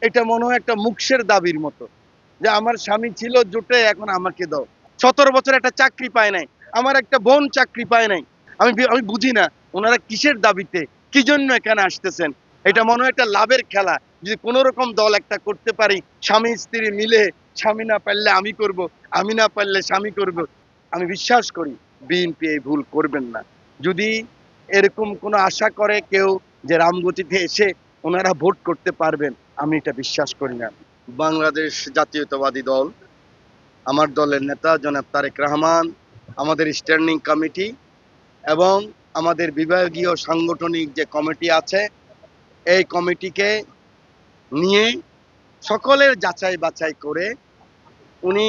এটা মনে হয় একটা মুখের দাবির মতো, যে আমার স্বামী ছিল জোটে, এখন আমাকে দাও। 17 বছর একটা চাকরি পায় নাই, আমার একটা বোন চাকরি পায় নাই। আমি বুঝি না ওনারা কিসের দাবিতে, কি জন্য এখানে আসতেছেন। এটা মনে হয় একটা লাভের খেলা, যদি কোনো রকম দল একটা করতে পারি, স্বামী স্ত্রী মিলে, স্বামী না পারলে আমি করব, আমি না পারলে স্বামী করব। আমি বিশ্বাস করি বিএনপি এই ভুল করবেন না। যদি এরকম কোনো আশা করে কেউ যে রামগতিতে এসে ওনারা ভোট করতে পারবেন, আমি এটা বিশ্বাস করি না। বাংলাদেশ জাতীয়তাবাদী দল, আমার দলের নেতা জনাব তারেক রহমান, আমাদের স্ট্যান্ডিং কমিটি এবং আমাদের বিভাগীয় সাংগঠনিক যে কমিটি আছে, এই কমিটিকে নিয়ে সকলের যাচাই বাছাই করে উনি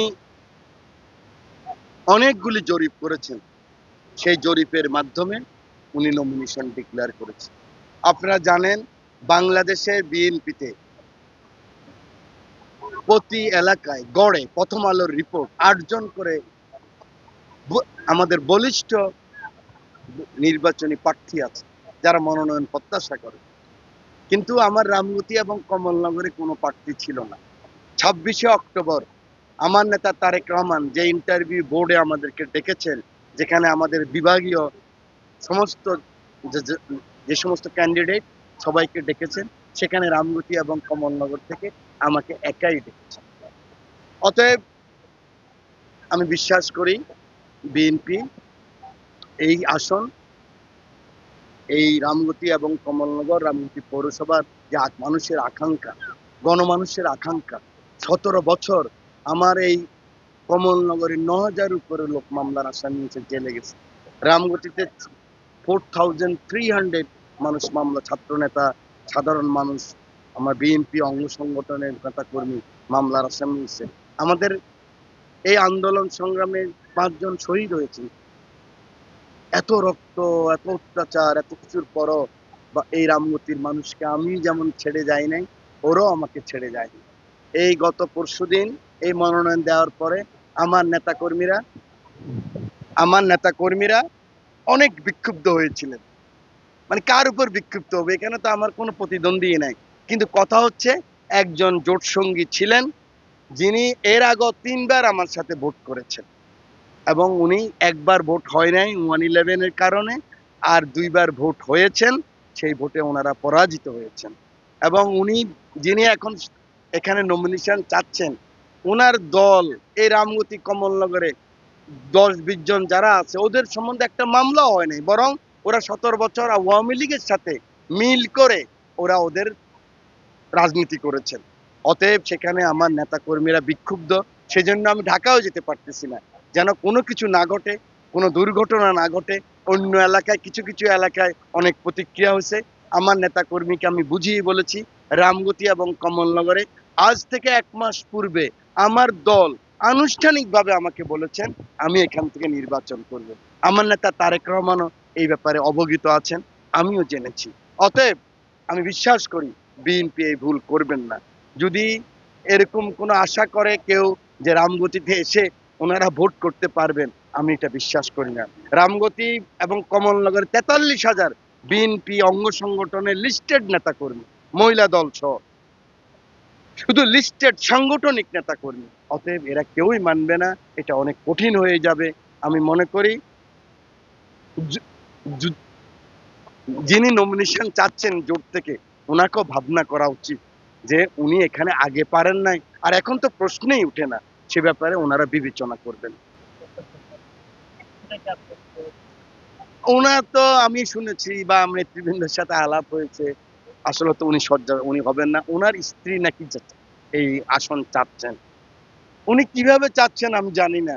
অনেকগুলি জরিপ করেছেন। সেই জরিপের মাধ্যমে উনি নমিনেশন ডিক্লেয়ার করেছেন। আপনারা জানেন বাংলাদেশের বিএনপিতে প্রতি এলাকায় গড়ে প্রথম আলোর রিপোর্ট 8 জন করে আমাদের বলিষ্ঠ নির্বাচনী প্রার্থী আছে যারা মনোনয়ন প্রত্যাশা করে। কিন্তু আমার রামগতি এবং কমলনগরে কোনো প্রার্থী ছিল না। 26শে অক্টোবর আমার নেতা তারেক রহমান যে ইন্টারভিউ বোর্ডে আমাদেরকে ডেকেছেন, যেখানে আমাদের বিভাগীয় সমস্ত যে সমস্ত ক্যান্ডিডেট সবাইকে ডেকেছেন, সেখানে রামগতি এবং কমলনগর থেকে আমাকে একাই ডেকেছেন। অতএব আমি বিশ্বাস করি বিএনপি এই আসন, এই রামগতি এবং কমলনগর, রামগতি পৌরসভার যে মানুষের আকাঙ্ক্ষা, গণমানুষের আকাঙ্ক্ষা, 17 বছর আমার এই কমলনগরের 9,000 উপরে লোক মামলার আসামি নিয়েছে, জেলে গেছে। রামগতিতে 4,300 মানুষ মামলা, ছাত্র নেতা, সাধারণ মানুষ, আমার বিএনপি অঙ্গ সংগঠনের নেতা কর্মী মামলার আসামি নিয়েছে। আমাদের এই আন্দোলন সংগ্রামে 5 জন শহীদ হয়েছে। এত রক্ত, এত অত্যাচার, এত কিছুর পরও বা এই রামগতির মানুষকে আমি যেমন ছেড়ে যাই নাই, ওরাও আমাকে ছেড়ে যায়নি। এই গত পরশুদিন এই মনোনয়ন দেওয়ার পরে আমার নেতাকর্মীরা অনেক বিক্ষুব্ধ হয়েছিলেন। মানে কার উপর বিক্ষুব্ধ হবে, এখানে তো আমার কোনো প্রতিদ্বন্দ্বী নাই। কিন্তু কথা হচ্ছে, একজন জোট সঙ্গী ছিলেন যিনি এর আগে 3বার আমার সাথে ভোট করেছেন, এবং উনি একবার ভোট হয় নাই 111 এর কারণে, আর 2বার ভোট হয়েছেন, সেই ভোটে ওনারা পরাজিত হয়েছেন। এবং উনি যিনি এখন এখানে নমিনেশন চাচ্ছেন, ওনার দল এই রামগতি কমলনগরে 10-20 জন যারা আছে ওদের সম্বন্ধে একটা মামলাও হয় নাই, বরং ওরা 17 বছর আওয়ামী লীগের সাথে মিল করে ওরা ওদের রাজনীতি করেছেন। অতএব সেখানে আমার নেতা কর্মীরা বিক্ষুব্ধ, সেজন্য আমি ঢাকাও যেতে পারতেছি না, যেন কোনো কিছু না ঘটে, কোনো দুর্ঘটনা না ঘটে। অন্য এলাকায় কিছু কিছু এলাকায় অনেক প্রতিক্রিয়া হয়েছে। আমার নেতা কর্মীকে আমি বুঝিয়ে বলেছি, রামগতি এবং কমলনগরে আজ থেকে 1 মাস পূর্বে আমার দল আনুষ্ঠানিকভাবে আমাকে বলেছেন আমি এখান থেকে নির্বাচন করব। আমার নেতা তারেক রহমানও এই ব্যাপারে অবগত আছেন, আমিও জেনেছি। অতএব আমি বিশ্বাস করি বিএনপি এই ভুল করবেন না। যদি এরকম কোনো আশা করে কেউ যে রামগতিতে এসে ওনারা ভোট করতে পারবেন, আমি এটা বিশ্বাস করি না। রামগতি এবং কমলনগরের 43,000 বিএনপি অঙ্গ সংগঠনের লিস্টেড নেতাকর্মী, মহিলা দল সহ, শুধু লিস্টেড সাংগঠনিক নেতাকর্মী। অতএব এরা কেউই মানবে না, এটা অনেক কঠিন হয়ে যাবে। আমি মনে করি যিনি নমিনেশন চাচ্ছেন জোট থেকে, ওনাকেও ভাবনা করা উচিত যে উনি এখানে আগে পারেন নাই, আর এখন তো প্রশ্নেই উঠে না, সে ব্যাপারে ওনারা বিবেচনা করবেন। ওনার তো আমি শুনেছি বা নেতৃবৃন্দের সাথে আলাপ হয়েছে, আসলে তো উনি হবেন না, ওনার স্ত্রী নাকি এই আসন চাচ্ছেন। উনি কিভাবে চাচ্ছেন আমি জানি না।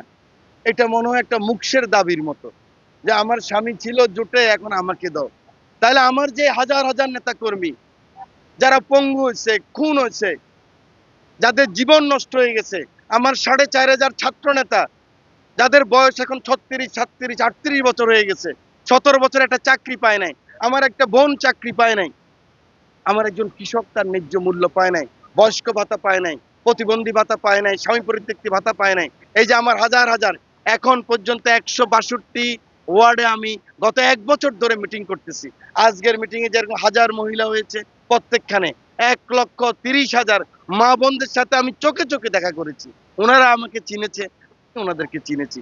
এটা মনে হয় একটা মুখের দাবির মতো, যে আমার স্বামী ছিল জোটে, এখন আমাকে দাও। তাহলে আমার যে হাজার হাজার নেতা কর্মী যারা পঙ্গু হয়েছে, খুন হয়েছে, যাদের জীবন নষ্ট হয়ে গেছে, আমার 4,500 ছাত্র নেতা যাদের বয়স এখন 36, 37, 38 বছর হয়ে গেছে, 17 বছর একটা চাকরি পায় নাই, আমার একটা বোন চাকরি পায় নাই, আমার একজন কৃষক তার ন্যায্য মূল্য পায় নাই, বয়স্ক ভাতা পায় নাই, প্রতিবন্ধী ভাতা পায় নাই, স্বামী পরিত্যক্তি ভাতা পায় নাই। এই যে আমার হাজার হাজার, এখন পর্যন্ত 162 ওয়ার্ডে আমি গত 1 বছর ধরে মিটিং করতেছি। আজকের মিটিং এ যেরকম 1000 মহিলা হয়েছে প্রত্যেকখানে, 1,30,000 মা বোনদের সাথে আমি চোখে চোখে দেখা করেছি। ওনারা আমাকে চিনেছে, ওনাদেরকে চিনেছি।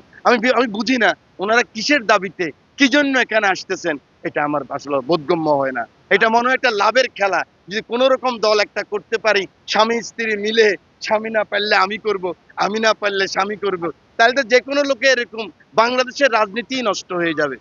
আমি বুঝি না ওনারা কিসের দাবিতে, কি জন্য এখানে আসতেছেন? এটা আমার আসলে বোধগম্য হয় না। এটা মনে হয় একটা লাভের খেলা। যদি কোন রকম দল একটা করতে পারি, স্বামী স্ত্রী মিলে, স্বামী না পারলে আমি করব, আমি না পারলে স্বামী করব। তাহলে তো যেকোনো লোকে এরকম বাংলাদেশের রাজনীতিই নষ্ট হয়ে যাবে।